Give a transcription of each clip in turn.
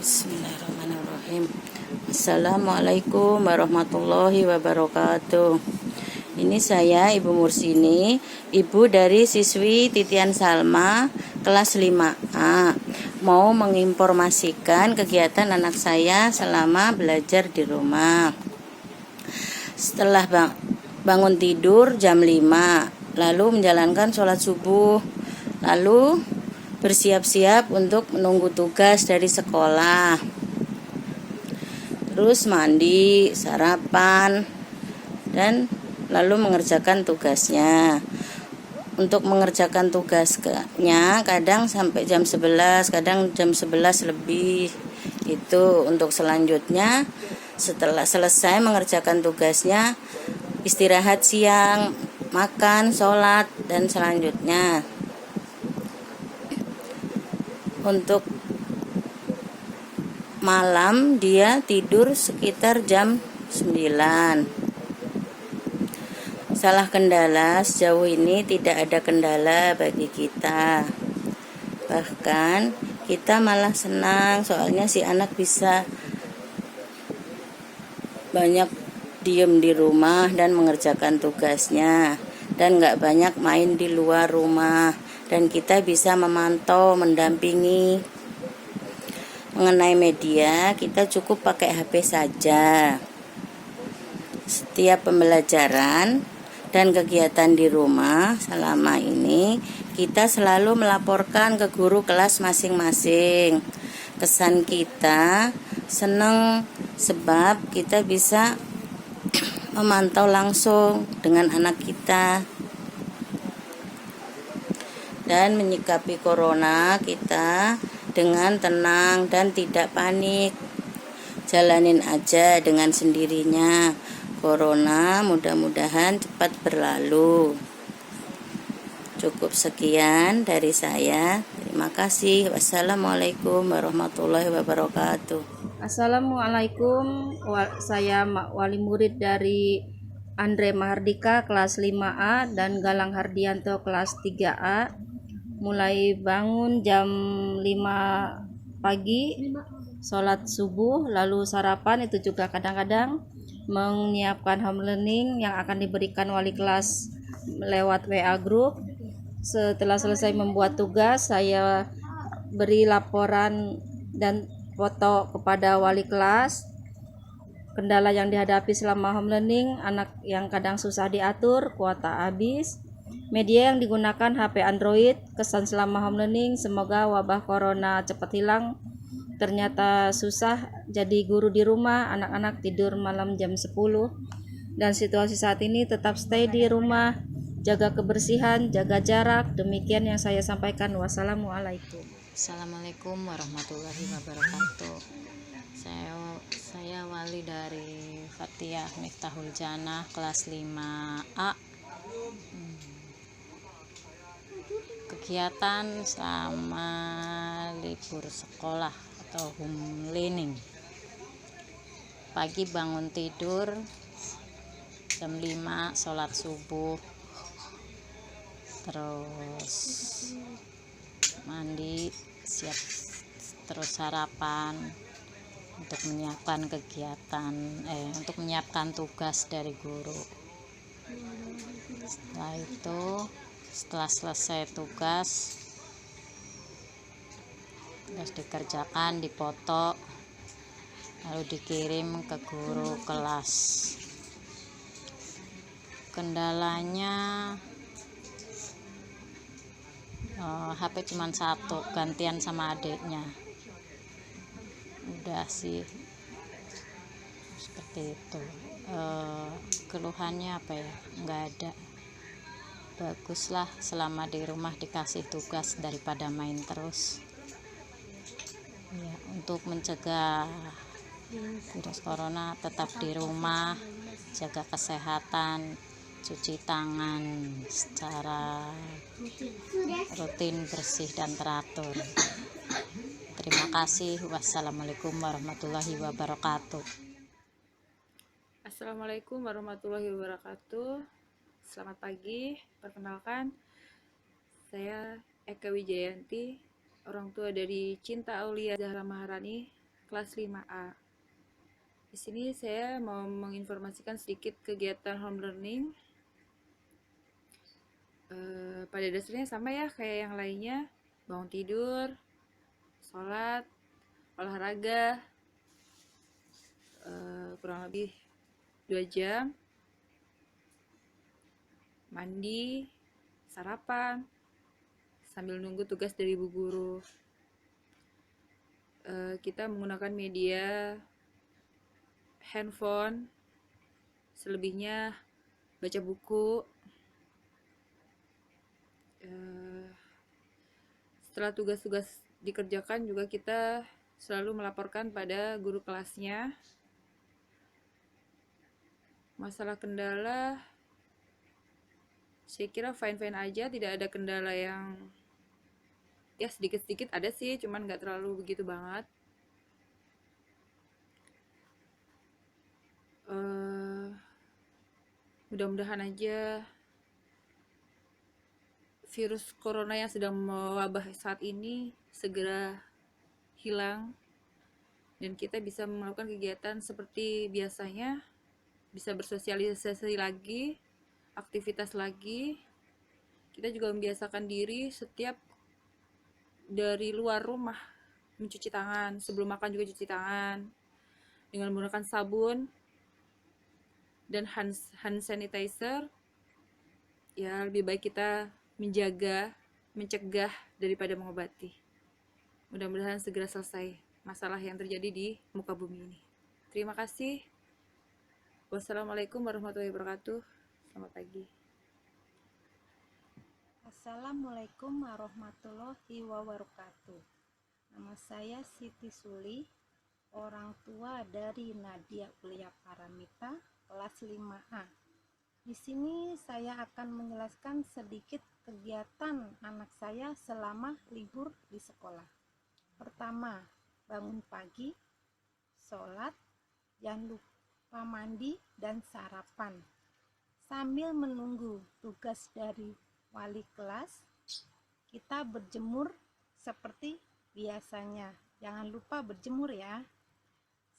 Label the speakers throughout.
Speaker 1: Bismillahirrahmanirrahim. Assalamualaikum warahmatullahi wabarakatuh. Ini saya Ibu Mursini, ibu dari siswi Titian Salma kelas 5A. Mau menginformasikan kegiatan anak saya selama belajar di rumah. Setelah bangun tidur jam 5, lalu menjalankan sholat subuh, lalu bersiap-siap untuk menunggu tugas dari sekolah. Terus mandi, sarapan, dan lalu mengerjakan tugasnya. Untuk mengerjakan tugasnya kadang sampai jam 11, kadang jam 11 lebih. Itu untuk selanjutnya setelah selesai mengerjakan tugasnya, istirahat siang, makan, sholat, dan selanjutnya. Untuk malam dia tidur sekitar jam 9. Salah kendala, sejauh ini tidak ada kendala bagi kita. Bahkan kita malah senang soalnya si anak bisa banyak diem di rumah dan mengerjakan tugasnya, dan gak banyak main di luar rumah, dan kita bisa memantau, mendampingi. Mengenai media, kita cukup pakai HP saja. Setiap pembelajaran dan kegiatan di rumah selama ini kita selalu melaporkan ke guru kelas masing-masing. Kesan kita senang sebab kita bisa memantau langsung dengan anak kita dan menyikapi corona kita dengan tenang dan tidak panik. Jalanin aja dengan sendirinya. Corona mudah-mudahan cepat berlalu. Cukup sekian dari saya. Terima kasih. Wassalamualaikum warahmatullahi wabarakatuh.
Speaker 2: Assalamualaikum, saya wali murid dari Andre Mahardika kelas 5A dan Galang Hardianto kelas 3A. Mulai bangun jam 5 pagi, sholat subuh, lalu sarapan, itu juga kadang-kadang menyiapkan home learning yang akan diberikan wali kelas lewat WA group. Setelah selesai membuat tugas, saya beri laporan dan foto kepada wali kelas. Kendala yang dihadapi selama home learning, anak yang kadang susah diatur, kuota habis. Media yang digunakan HP Android. Kesan selama home learning, semoga wabah corona cepat hilang. Ternyata susah jadi guru di rumah, anak-anak tidur malam jam 10. Dan situasi saat ini tetap stay di rumah, jaga kebersihan, jaga jarak. Demikian yang saya sampaikan. Wassalamualaikum.
Speaker 3: Assalamualaikum warahmatullahi wabarakatuh. Saya wali dari Fatiyah Miftahul Jannah kelas 5A. Kegiatan selama libur sekolah atau home learning. Pagi bangun tidur jam 5, sholat subuh, terus mandi, siap, terus sarapan untuk menyiapkan kegiatan untuk menyiapkan tugas dari guru. Setelah itu, setelah selesai tugas dikerjakan, dipoto, lalu dikirim ke guru kelas. Kendalanya HP cuma satu, gantian sama adiknya. Udah sih seperti itu. Keluhannya apa ya, nggak ada. Baguslah selama di rumah dikasih tugas daripada main terus ya. Untuk mencegah virus corona, tetap di rumah, jaga kesehatan, cuci tangan secara rutin, bersih dan teratur. Terima kasih. Wassalamualaikum warahmatullahi wabarakatuh.
Speaker 4: Assalamualaikum warahmatullahi wabarakatuh. Selamat pagi. Perkenalkan, saya Eka Wijayanti, orang tua dari Cinta Aulia Zahra Maharani kelas 5A. Di sini saya mau menginformasikan sedikit kegiatan home learning. Pada dasarnya sama ya kayak yang lainnya, bangun tidur, sholat, olahraga, kurang lebih 2 jam, mandi, sarapan, sambil nunggu tugas dari ibu guru. Kita menggunakan media handphone, selebihnya baca buku. Setelah tugas-tugas dikerjakan juga kita selalu melaporkan pada guru kelasnya. Masalah kendala, saya kira fine-fine aja, tidak ada kendala yang ya sedikit-sedikit ada sih, cuman nggak terlalu begitu banget. Mudah-mudahan aja virus corona yang sedang mewabah saat ini segera hilang dan kita bisa melakukan kegiatan seperti biasanya, bisa bersosialisasi lagi, aktivitas lagi. Kita juga membiasakan diri setiap dari luar rumah mencuci tangan, sebelum makan juga cuci tangan dengan menggunakan sabun dan hand sanitizer. Ya, lebih baik kita mencegah daripada mengobati. Mudah-mudahan segera selesai masalah yang terjadi di muka bumi ini. Terima kasih. Wassalamualaikum warahmatullahi wabarakatuh. Selamat pagi.
Speaker 5: Assalamualaikum warahmatullahi wabarakatuh. Nama saya Siti Suli, orang tua dari Nadia Kuliah Paramita, kelas 5A. Di sini saya akan menjelaskan sedikit kegiatan anak saya selama libur di sekolah. Pertama, bangun pagi, sholat, jangan lupa mandi dan sarapan. Sambil menunggu tugas dari wali kelas, kita berjemur seperti biasanya. Jangan lupa berjemur ya.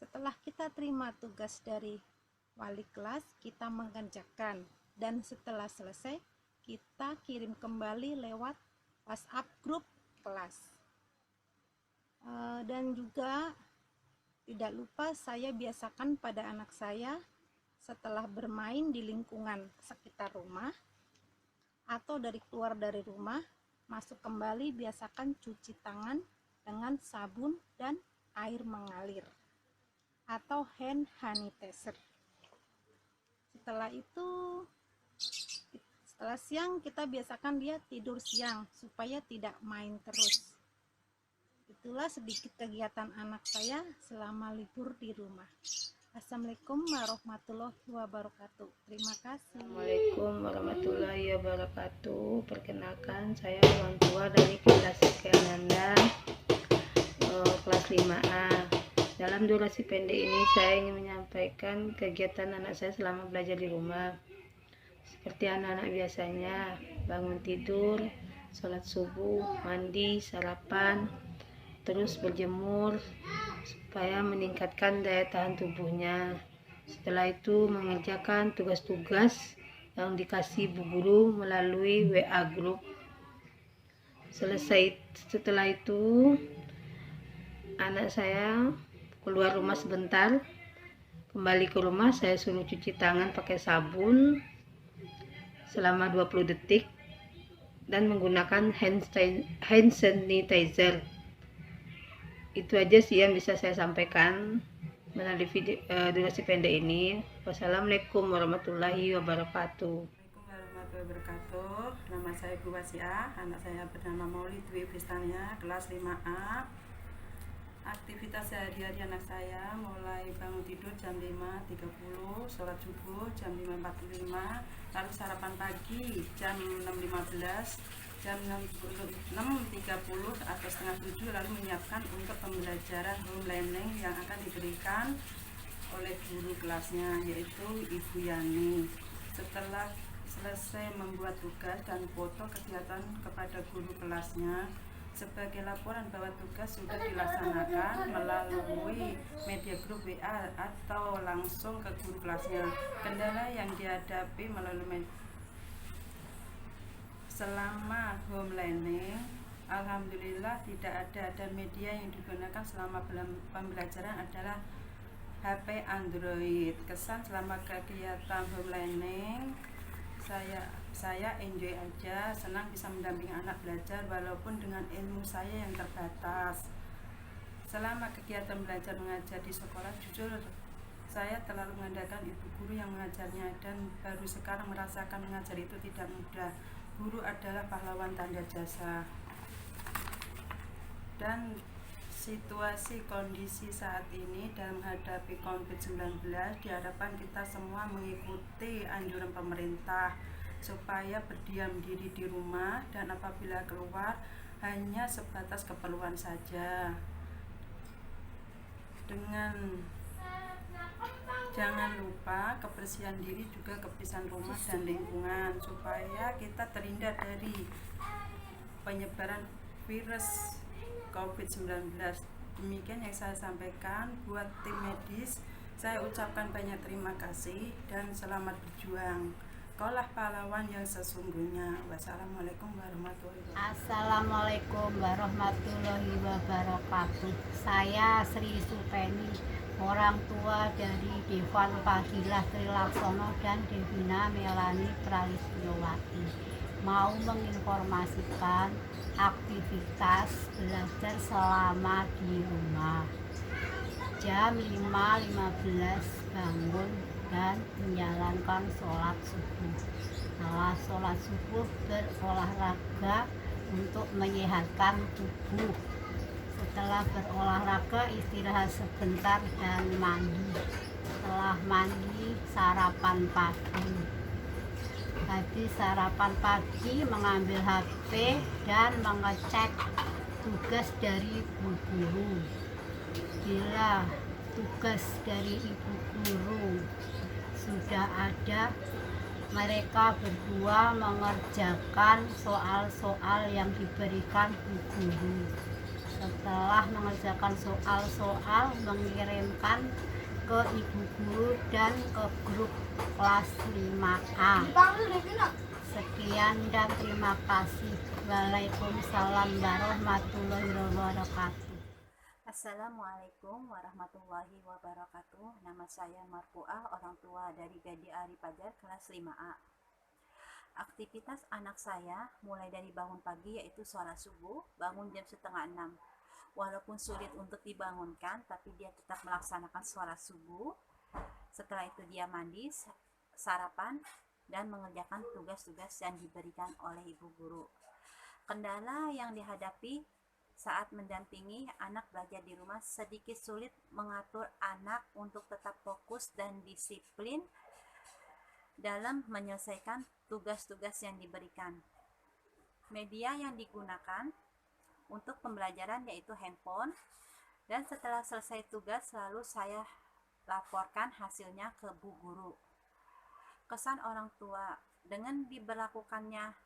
Speaker 5: Setelah kita terima tugas dari wali kelas, kita mengerjakan, dan setelah selesai kita kirim kembali lewat WhatsApp grup kelas. Dan juga tidak lupa saya biasakan pada anak saya setelah bermain di lingkungan sekitar rumah atau keluar dari rumah, masuk kembali biasakan cuci tangan dengan sabun dan air mengalir atau hand sanitizer. Setelah siang kita biasakan dia tidur siang supaya tidak main terus. Itulah sedikit kegiatan anak saya selama libur di rumah. Assalamualaikum warahmatullahi wabarakatuh. Terima kasih.
Speaker 6: Assalamualaikum warahmatullahi wabarakatuh. Perkenalkan, saya orang tua dari kelas Ananda, kelas 5A. Dalam durasi pendek ini saya ingin menyampaikan kegiatan anak saya selama belajar di rumah. Seperti anak-anak biasanya, bangun tidur, sholat subuh, mandi, sarapan, terus berjemur supaya meningkatkan daya tahan tubuhnya. Setelah itu mengerjakan tugas-tugas yang dikasih bu guru melalui WA group. Setelah itu anak saya keluar rumah sebentar, kembali ke rumah saya suruh cuci tangan pakai sabun selama 20 detik dan menggunakan hand sanitizer. Itu aja sih yang bisa saya sampaikan melalui durasi pendek ini. Wassalamualaikum warahmatullahi wabarakatuh.
Speaker 7: Assalamualaikum warahmatullahi wabarakatuh. Nama saya Bu Wasiah, anak saya bernama Maulid Dwi Kristania, kelas 5A. Aktivitas sehari-hari anak saya mulai bangun tidur jam 5.30, sholat subuh jam 5.45, lalu sarapan pagi jam 6.15, jam 6.30 atau setengah 7, lalu menyiapkan untuk pembelajaran home learning yang akan diberikan oleh guru kelasnya, yaitu Ibu Yani. Setelah selesai membuat tugas dan foto kegiatan kepada guru kelasnya, sebagai laporan bahwa tugas sudah dilaksanakan melalui media grup WA atau langsung ke guru kelasnya. Kendala yang dihadapi melalui selama home learning, alhamdulillah tidak ada, dan media yang digunakan selama pembelajaran adalah HP Android. Kesan selama kegiatan home learning, saya enjoy aja, senang bisa mendampingi anak belajar walaupun dengan ilmu saya yang terbatas. Selama kegiatan belajar mengajar di sekolah, jujur saya terlalu mengandalkan ibu guru yang mengajarnya, dan baru sekarang merasakan mengajar itu tidak mudah. Guru adalah pahlawan tanda jasa. Dan situasi kondisi saat ini dalam menghadapi COVID-19, diharapkan kita semua mengikuti anjuran pemerintah supaya berdiam diri di rumah, dan apabila keluar hanya sebatas keperluan saja. Jangan lupa kebersihan diri, juga kebersihan rumah dan lingkungan, supaya kita terhindar dari penyebaran virus COVID-19. Demikian yang saya sampaikan. Buat tim medis, saya ucapkan banyak terima kasih dan selamat berjuang. Kaulah pahlawan yang sesungguhnya. Wassalamualaikum warahmatullahi wabarakatuh.
Speaker 8: Assalamualaikum warahmatullahi wabarakatuh. Saya Sri Supeni, orang tua dari Devan Fadilah Trilaksono dan Devina Melani Praliswati, mau menginformasikan aktivitas belajar selama di rumah. Jam 5.15 bangun dan menjalankan sholat subuh. Setelah sholat subuh, berolahraga untuk menyehatkan tubuh. Setelah berolahraga, istirahat sebentar dan mandi. Setelah mandi, sarapan pagi. Habis sarapan pagi, mengambil HP dan mengecek tugas dari ibu guru. Bila tugas dari ibu guru sudah ada, mereka berdua mengerjakan soal-soal yang diberikan ibu guru. Setelah mengerjakan soal-soal, mengirimkan ke ibu guru dan ke grup kelas 5A. Sekian dan terima kasih. Waalaikumsalam warahmatullahi wabarakatuh.
Speaker 9: Assalamualaikum warahmatullahi wabarakatuh. Nama saya Marfuah, orang tua dari Gadi Ari Pajar kelas 5A. Aktivitas anak saya mulai dari bangun pagi, yaitu sholat subuh, bangun jam 5:30. Walaupun sulit untuk dibangunkan, tapi dia tetap melaksanakan sholat subuh. Setelah itu dia mandi, sarapan, dan mengerjakan tugas-tugas yang diberikan oleh ibu guru. Kendala yang dihadapi saat mendampingi anak belajar di rumah, sedikit sulit mengatur anak untuk tetap fokus dan disiplin dalam menyelesaikan tugas-tugas yang diberikan. Media yang digunakan untuk pembelajaran yaitu handphone, dan setelah selesai tugas selalu saya laporkan hasilnya ke bu guru. Kesan orang tua dengan diberlakukannya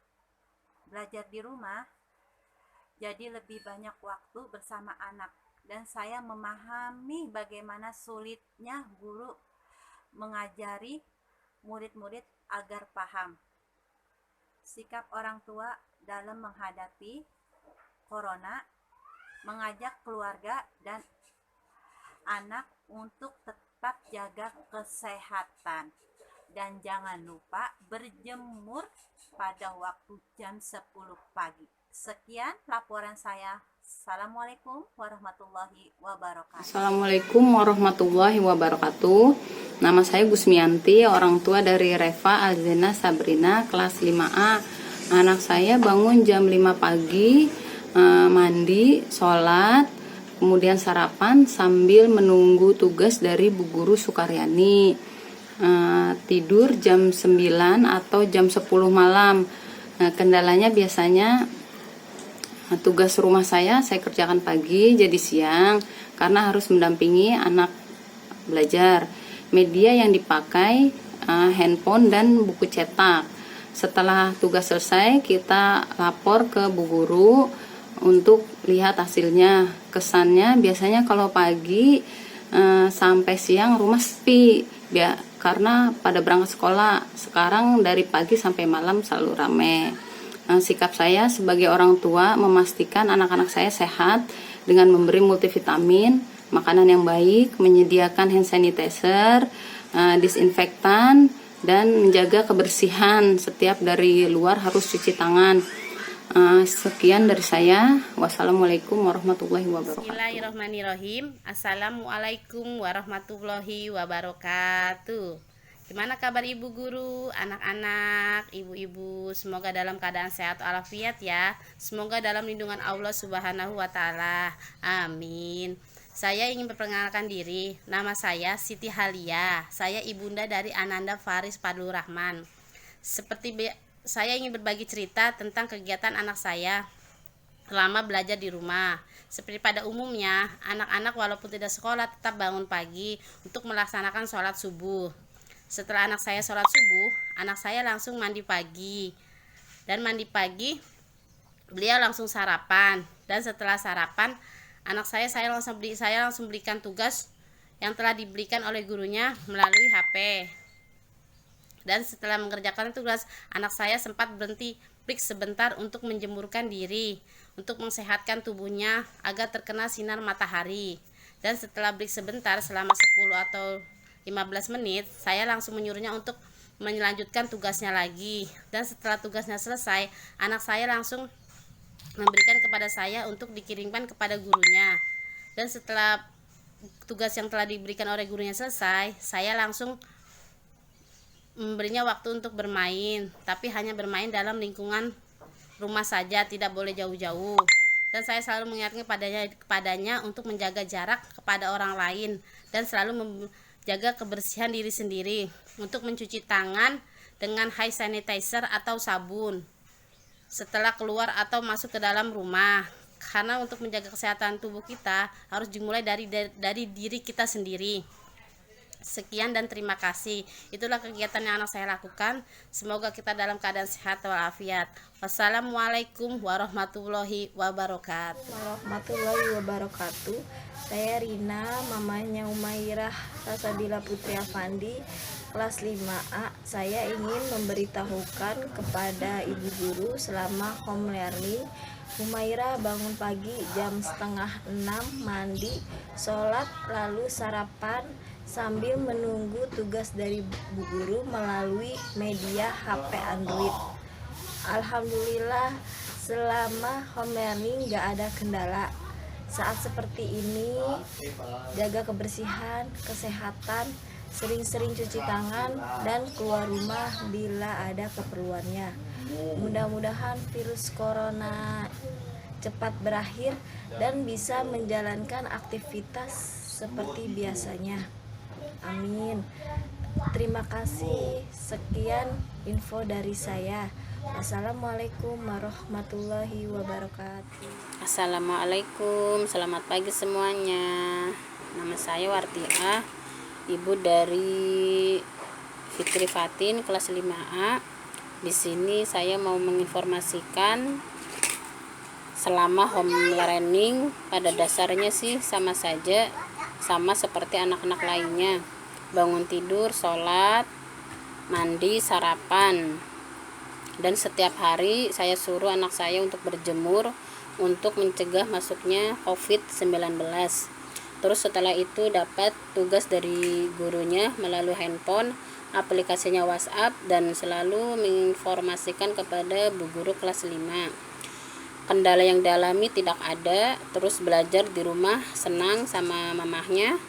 Speaker 9: belajar di rumah, jadi lebih banyak waktu bersama anak, dan saya memahami bagaimana sulitnya guru mengajari murid-murid agar paham. Sikap orang tua dalam menghadapi corona, mengajak keluarga dan anak untuk tetap jaga kesehatan, dan jangan lupa berjemur pada waktu jam 10 pagi. Sekian laporan saya. Assalamualaikum warahmatullahi wabarakatuh.
Speaker 3: Assalamualaikum warahmatullahi wabarakatuh. Nama saya Gusmianti, orang tua dari Reva Alzena Sabrina kelas 5A. Anak saya bangun jam 5 pagi, mandi, sholat, kemudian sarapan sambil menunggu tugas dari Bu Guru Sukaryani. Tidur jam 9 atau jam 10 malam. Kendalanya biasanya tugas rumah saya kerjakan pagi jadi siang karena harus mendampingi anak belajar. Media yang dipakai handphone dan buku cetak. Setelah tugas selesai kita lapor ke Bu Guru untuk lihat hasilnya. Kesannya biasanya kalau pagi sampai siang rumah sepi karena pada berangkat sekolah. Sekarang dari pagi sampai malam selalu rame. Sikap saya sebagai orang tua memastikan anak-anak saya sehat dengan memberi multivitamin, makanan yang baik, menyediakan hand sanitizer, disinfektan, dan menjaga kebersihan. Setiap dari luar harus cuci tangan. Sekian dari saya. Wassalamualaikum warahmatullahi wabarakatuh.
Speaker 10: Bismillahirrahmanirrahim. Assalamualaikum warahmatullahi wabarakatuh. Gimana kabar ibu guru, anak-anak, ibu-ibu? Semoga dalam keadaan sehat walafiat ya. Semoga dalam lindungan Allah Subhanahu wa Ta'ala. Amin. Saya ingin memperkenalkan diri. Nama saya Siti Halia. Saya ibunda dari Ananda Faris Fadlur Rahman. Saya ingin berbagi cerita tentang kegiatan anak saya selama belajar di rumah. Seperti pada umumnya, anak-anak walaupun tidak sekolah tetap bangun pagi untuk melaksanakan sholat subuh. Setelah anak saya sholat subuh, anak saya langsung mandi pagi. Dan mandi pagi, beliau langsung sarapan. Dan setelah sarapan, anak saya langsung berikan tugas yang telah diberikan oleh gurunya melalui HP. Dan setelah mengerjakan tugas, anak saya sempat berhenti break sebentar untuk menjemurkan diri, untuk mengsehatkan tubuhnya agar terkena sinar matahari. Dan setelah break sebentar selama 10 atau 15 menit, saya langsung menyuruhnya untuk melanjutkan tugasnya lagi. Dan setelah tugasnya selesai, anak saya langsung memberikan kepada saya untuk dikirimkan kepada gurunya. Dan setelah tugas yang telah diberikan oleh gurunya selesai, saya langsung memberinya waktu untuk bermain, tapi hanya bermain dalam lingkungan rumah saja, tidak boleh jauh-jauh. Dan saya selalu mengingatkan kepadanya untuk menjaga jarak kepada orang lain dan selalu menjaga kebersihan diri sendiri, untuk mencuci tangan dengan hand sanitizer atau sabun setelah keluar atau masuk ke dalam rumah. Karena untuk menjaga kesehatan tubuh kita harus dimulai dari diri kita sendiri. Sekian dan terima kasih. Itulah kegiatan yang anak saya lakukan. Semoga kita dalam keadaan sehat walafiat. Wassalamualaikum warahmatullahi wabarakatuh.
Speaker 11: Warahmatullahi wabarakatuh. Saya Rina, mamanya Umairah Rasabila Putri Afandi, kelas 5A. Saya ingin memberitahukan kepada ibu guru selama home learning. Umairah bangun pagi jam 5:30, mandi, sholat, lalu sarapan sambil menunggu tugas dari bu guru melalui media HP Android. Alhamdulillah selama home learning gak ada kendala. Saat seperti ini, jaga kebersihan, kesehatan, sering-sering cuci tangan, dan keluar rumah bila ada keperluannya. Mudah-mudahan virus corona cepat berakhir dan bisa menjalankan aktivitas seperti biasanya. Amin. Terima kasih. Sekian info dari saya. Assalamualaikum warahmatullahi wabarakatuh.
Speaker 10: Assalamualaikum, selamat pagi semuanya. Nama saya Wartiah, ibu dari Fitri Fatin, kelas 5A. Di sini saya mau menginformasikan selama home learning pada dasarnya sih sama saja, sama seperti anak-anak lainnya. Bangun tidur, sholat, mandi, sarapan. Dan setiap hari saya suruh anak saya untuk berjemur untuk mencegah masuknya COVID-19. Terus setelah itu dapat tugas dari gurunya melalui handphone, aplikasinya WhatsApp, dan selalu menginformasikan kepada bu guru kelas 5. Kendala yang dialami tidak ada, terus belajar di rumah senang sama mamahnya.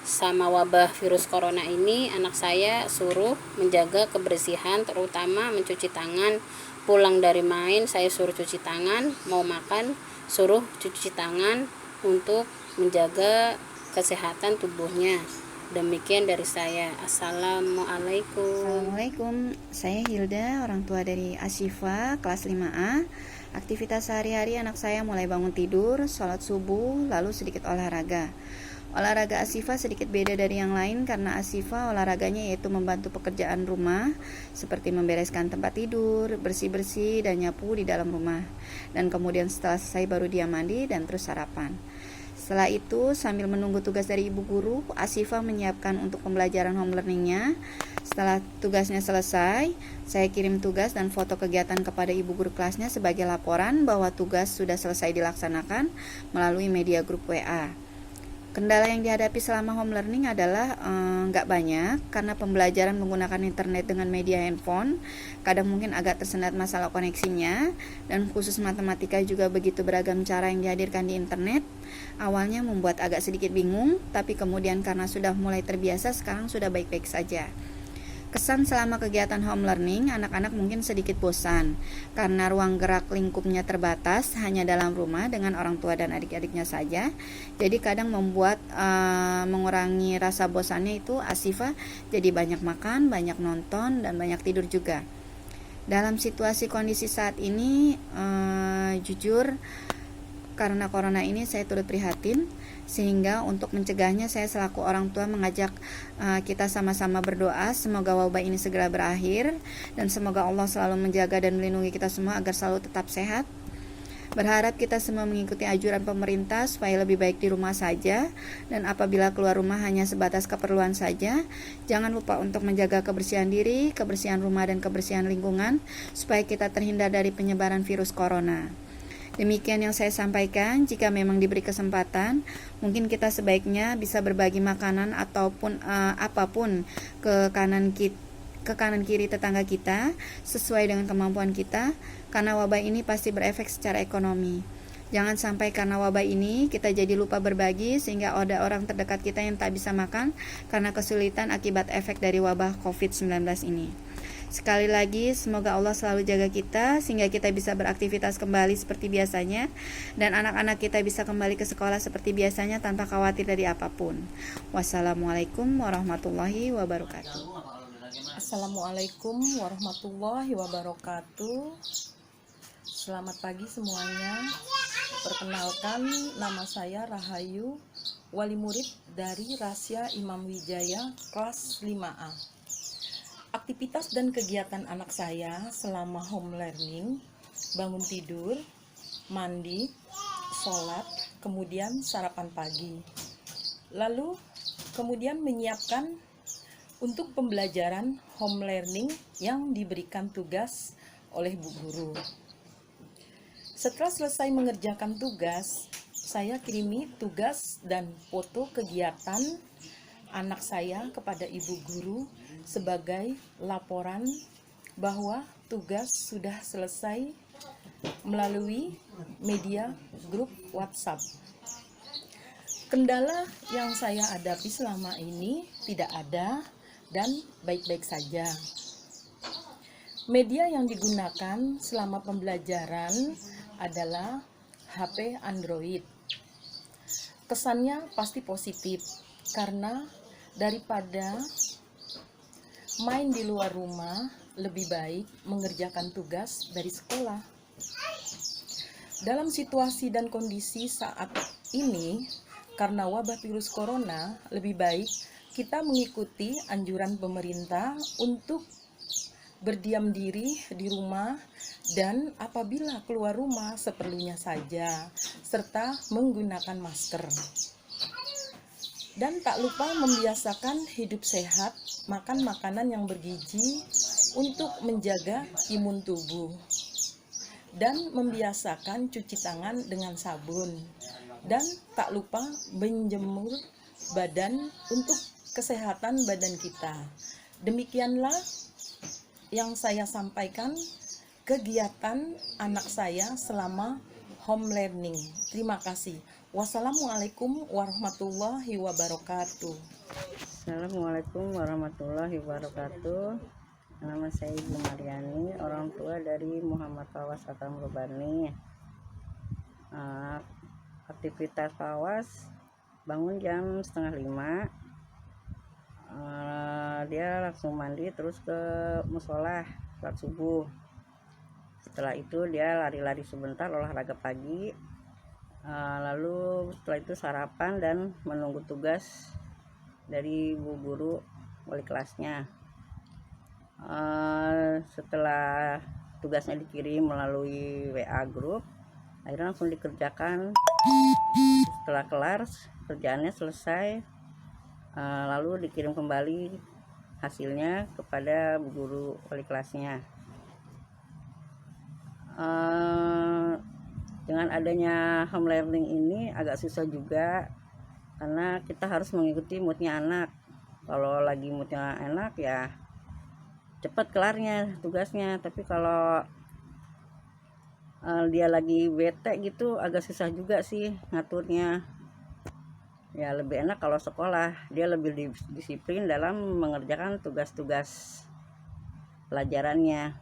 Speaker 10: Sama wabah virus corona ini, anak saya suruh menjaga kebersihan, terutama mencuci tangan. Pulang dari main saya suruh cuci tangan, mau makan suruh cuci tangan untuk menjaga kesehatan tubuhnya. Demikian dari saya. Assalamualaikum.
Speaker 12: Assalamualaikum. Saya Hilda, orang tua dari Asyifa, kelas 5A. Aktivitas sehari-hari anak saya mulai bangun tidur, sholat subuh, lalu sedikit olahraga. Olahraga Asifa sedikit beda dari yang lain karena Asifa olahraganya yaitu membantu pekerjaan rumah seperti membereskan tempat tidur, bersih-bersih dan nyapu di dalam rumah. Dan kemudian setelah selesai baru dia mandi dan terus sarapan. Setelah itu sambil menunggu tugas dari ibu guru, Asifa menyiapkan untuk pembelajaran home learningnya. Setelah tugasnya selesai, saya kirim tugas dan foto kegiatan kepada ibu guru kelasnya sebagai laporan bahwa tugas sudah selesai dilaksanakan melalui media grup WA. Kendala yang dihadapi selama home learning adalah nggak banyak karena pembelajaran menggunakan internet dengan media handphone. Kadang mungkin agak tersendat masalah koneksinya, dan khusus matematika juga begitu beragam cara yang dihadirkan di internet. Awalnya membuat agak sedikit bingung, tapi kemudian karena sudah mulai terbiasa sekarang sudah baik-baik saja. Kesan selama kegiatan home learning, anak-anak mungkin sedikit bosan karena ruang gerak lingkupnya terbatas hanya dalam rumah dengan orang tua dan adik-adiknya saja. Jadi kadang membuat mengurangi rasa bosannya itu Asifa jadi banyak makan, banyak nonton, dan banyak tidur juga. Dalam situasi kondisi saat ini, jujur karena corona ini saya turut prihatin, sehingga untuk mencegahnya saya selaku orang tua mengajak kita sama-sama berdoa semoga wabah ini segera berakhir dan semoga Allah selalu menjaga dan melindungi kita semua agar selalu tetap sehat. Berharap kita semua mengikuti anjuran pemerintah supaya lebih baik di rumah saja, dan apabila keluar rumah hanya sebatas keperluan saja. Jangan lupa untuk menjaga kebersihan diri, kebersihan rumah, dan kebersihan lingkungan supaya kita terhindar dari penyebaran virus corona. Demikian yang saya sampaikan. Jika memang diberi kesempatan, mungkin kita sebaiknya bisa berbagi makanan ataupun apapun ke kanan kiri tetangga kita sesuai dengan kemampuan kita, karena wabah ini pasti berefek secara ekonomi. Jangan sampai karena wabah ini kita jadi lupa berbagi sehingga ada orang terdekat kita yang tak bisa makan karena kesulitan akibat efek dari wabah COVID-19 ini. Sekali lagi, semoga Allah selalu jaga kita sehingga kita bisa beraktivitas kembali seperti biasanya dan anak-anak kita bisa kembali ke sekolah seperti biasanya tanpa khawatir dari apapun. Wassalamualaikum warahmatullahi wabarakatuh.
Speaker 13: Assalamualaikum warahmatullahi wabarakatuh. Selamat pagi semuanya. Perkenalkan, nama saya Rahayu, wali murid dari Rasya Imam Wijaya kelas 5A. Aktivitas dan kegiatan anak saya selama home learning, bangun tidur, mandi, sholat, kemudian sarapan pagi. Lalu kemudian menyiapkan untuk pembelajaran home learning yang diberikan tugas oleh Bu Guru. Setelah selesai mengerjakan tugas, saya kirimi tugas dan foto kegiatan anak saya kepada Ibu Guru sebagai laporan bahwa tugas sudah selesai melalui media grup WhatsApp. Kendala yang saya hadapi selama ini tidak ada dan baik-baik saja. Media yang digunakan selama pembelajaran adalah HP Android. Kesannya pasti positif karena daripada main di luar rumah, lebih baik mengerjakan tugas dari sekolah. Dalam situasi dan kondisi saat ini, karena wabah virus corona, lebih baik kita mengikuti anjuran pemerintah untuk berdiam diri di rumah dan apabila keluar rumah seperlunya saja, serta menggunakan masker. Dan tak lupa membiasakan hidup sehat, makan makanan yang bergizi untuk menjaga imun tubuh. Dan membiasakan cuci tangan dengan sabun. Dan tak lupa menjemur badan untuk kesehatan badan kita. Demikianlah yang saya sampaikan kegiatan anak saya selama home learning. Terima kasih. Wassalamualaikum warahmatullahi wabarakatuh.
Speaker 14: Assalamualaikum warahmatullahi wabarakatuh. Nama saya Ibu Mariani, orang tua dari Muhammad Fawas Akram Rubani. Aktivitas Fawas bangun jam 4:30. Dia langsung mandi terus ke musola sholat subuh. Setelah itu dia lari-lari sebentar, olahraga pagi, lalu setelah itu sarapan dan menunggu tugas dari bu guru wali kelasnya. Setelah tugasnya dikirim melalui WA grup, akhirnya langsung dikerjakan. Setelah kelar kerjaannya selesai, lalu dikirim kembali hasilnya kepada bu guru wali kelasnya. Dengan adanya home learning ini agak susah juga, karena kita harus mengikuti moodnya anak. Kalau lagi moodnya enak ya cepat kelarnya tugasnya, tapi kalau dia lagi bete gitu agak susah juga sih ngaturnya. Ya lebih enak kalau sekolah, dia lebih disiplin dalam mengerjakan tugas-tugas pelajarannya.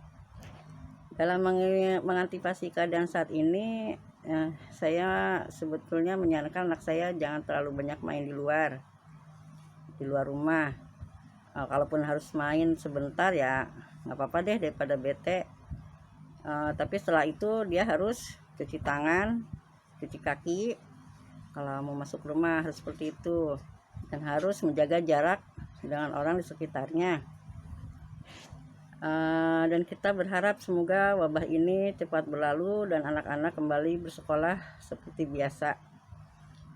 Speaker 14: Dalam mengantisipasi keadaan saat ini, saya sebetulnya menyarankan anak saya jangan terlalu banyak main di luar rumah. Kalaupun harus main sebentar ya nggak apa-apa deh, daripada bete. Tapi setelah itu dia harus cuci tangan, cuci kaki. Kalau mau masuk rumah harus seperti itu, dan harus menjaga jarak dengan orang di sekitarnya. Dan kita berharap semoga wabah ini cepat berlalu dan anak-anak kembali bersekolah seperti biasa.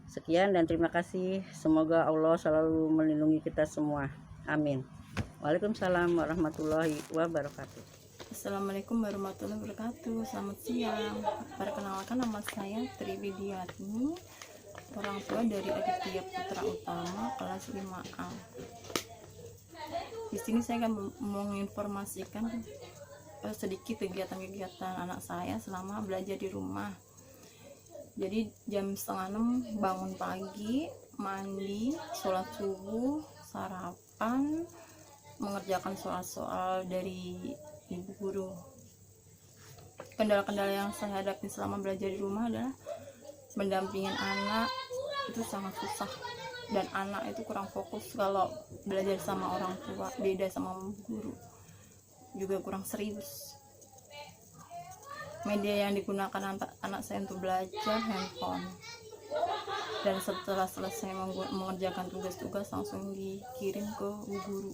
Speaker 14: Sekian dan terima kasih. Semoga Allah selalu melindungi kita semua. Amin. Waalaikumsalam warahmatullahi wabarakatuh.
Speaker 15: Assalamualaikum warahmatullahi wabarakatuh. Selamat siang. Perkenalkan, nama saya Tri Widiatni, orang tua dari Aditya Putra Utama kelas 5A. Di sini saya akan menginformasikan sedikit kegiatan-kegiatan anak saya selama belajar di rumah. Jadi jam 5:30 bangun pagi, mandi, sholat subuh, sarapan, mengerjakan soal-soal dari ibu guru. Kendala-kendala yang saya hadapi selama belajar di rumah adalah mendampingin anak itu sangat susah, dan anak itu kurang fokus kalau belajar sama orang tua, beda sama guru, juga kurang serius. Media yang digunakan anak saya untuk belajar handphone, dan setelah selesai mengerjakan tugas-tugas langsung dikirim ke guru.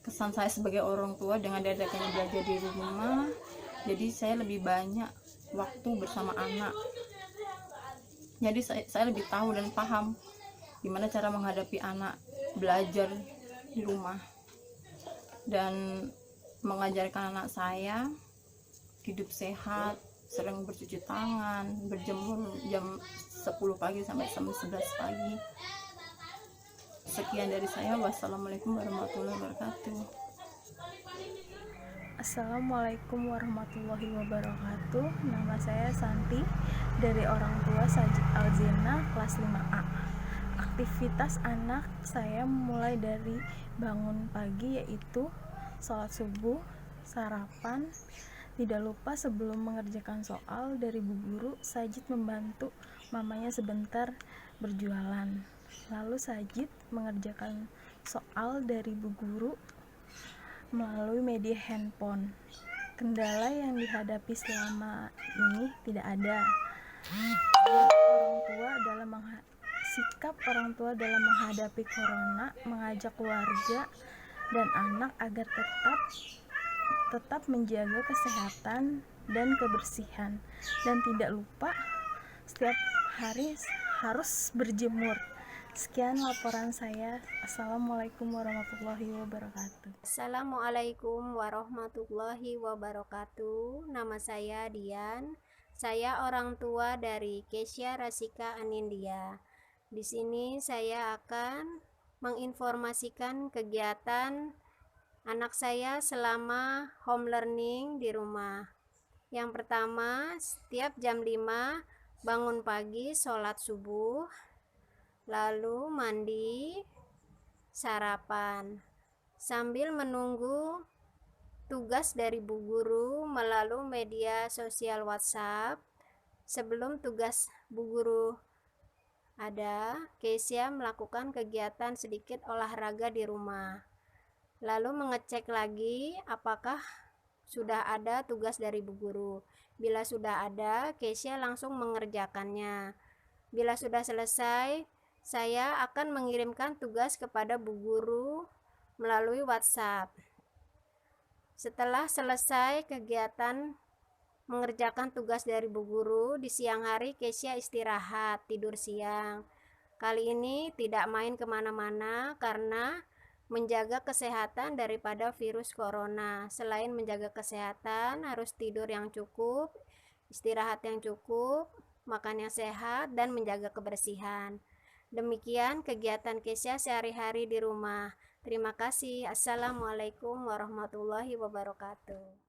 Speaker 15: Kesan saya sebagai orang tua dengan diadakannya belajar di rumah, jadi saya lebih banyak waktu bersama anak. Jadi saya lebih tahu dan paham gimana cara menghadapi anak belajar di rumah, dan mengajarkan anak saya hidup sehat, sering bercuci tangan, berjemur jam 10 pagi sampai jam 11 pagi. Sekian dari saya. Wassalamualaikum warahmatullahi wabarakatuh.
Speaker 11: Assalamualaikum warahmatullahi wabarakatuh. Nama saya Santi, dari orang tua Sajid Alzena, kelas 5A. Aktivitas anak saya mulai dari bangun pagi, yaitu sholat subuh, sarapan. Tidak lupa sebelum mengerjakan soal dari bu guru, Sajid membantu mamanya sebentar berjualan. Lalu Sajid mengerjakan soal dari bu guru melalui media handphone. Kendala yang dihadapi selama ini tidak ada. Sikap orang tua dalam menghadapi corona, mengajak keluarga dan anak agar tetap menjaga kesehatan dan kebersihan, dan tidak lupa setiap hari harus berjemur. Sekian laporan saya. Assalamualaikum warahmatullahi wabarakatuh.
Speaker 8: Assalamualaikum warahmatullahi wabarakatuh. Nama saya Dian. Saya orang tua dari Kesya Rasika Anindya. Di sini saya akan menginformasikan kegiatan anak saya selama home learning di rumah. Yang pertama, setiap jam 5 bangun pagi, sholat subuh, lalu mandi, sarapan, sambil menunggu tugas dari bu guru melalui media sosial WhatsApp. Sebelum tugas bu guru ada, Kesya melakukan kegiatan sedikit olahraga di rumah, lalu mengecek lagi apakah sudah ada tugas dari Bu Guru. Bila sudah ada, Kesya langsung mengerjakannya. Bila sudah selesai, saya akan mengirimkan tugas kepada Bu Guru melalui WhatsApp. Setelah selesai kegiatan mengerjakan tugas dari Bu Guru, di siang hari Kesya istirahat, tidur siang. Kali ini tidak main kemana-mana karena menjaga kesehatan daripada virus corona. Selain menjaga kesehatan, harus tidur yang cukup, istirahat yang cukup, makan yang sehat, dan menjaga kebersihan. Demikian kegiatan Kesya sehari-hari di rumah. Terima kasih. Assalamualaikum warahmatullahi wabarakatuh.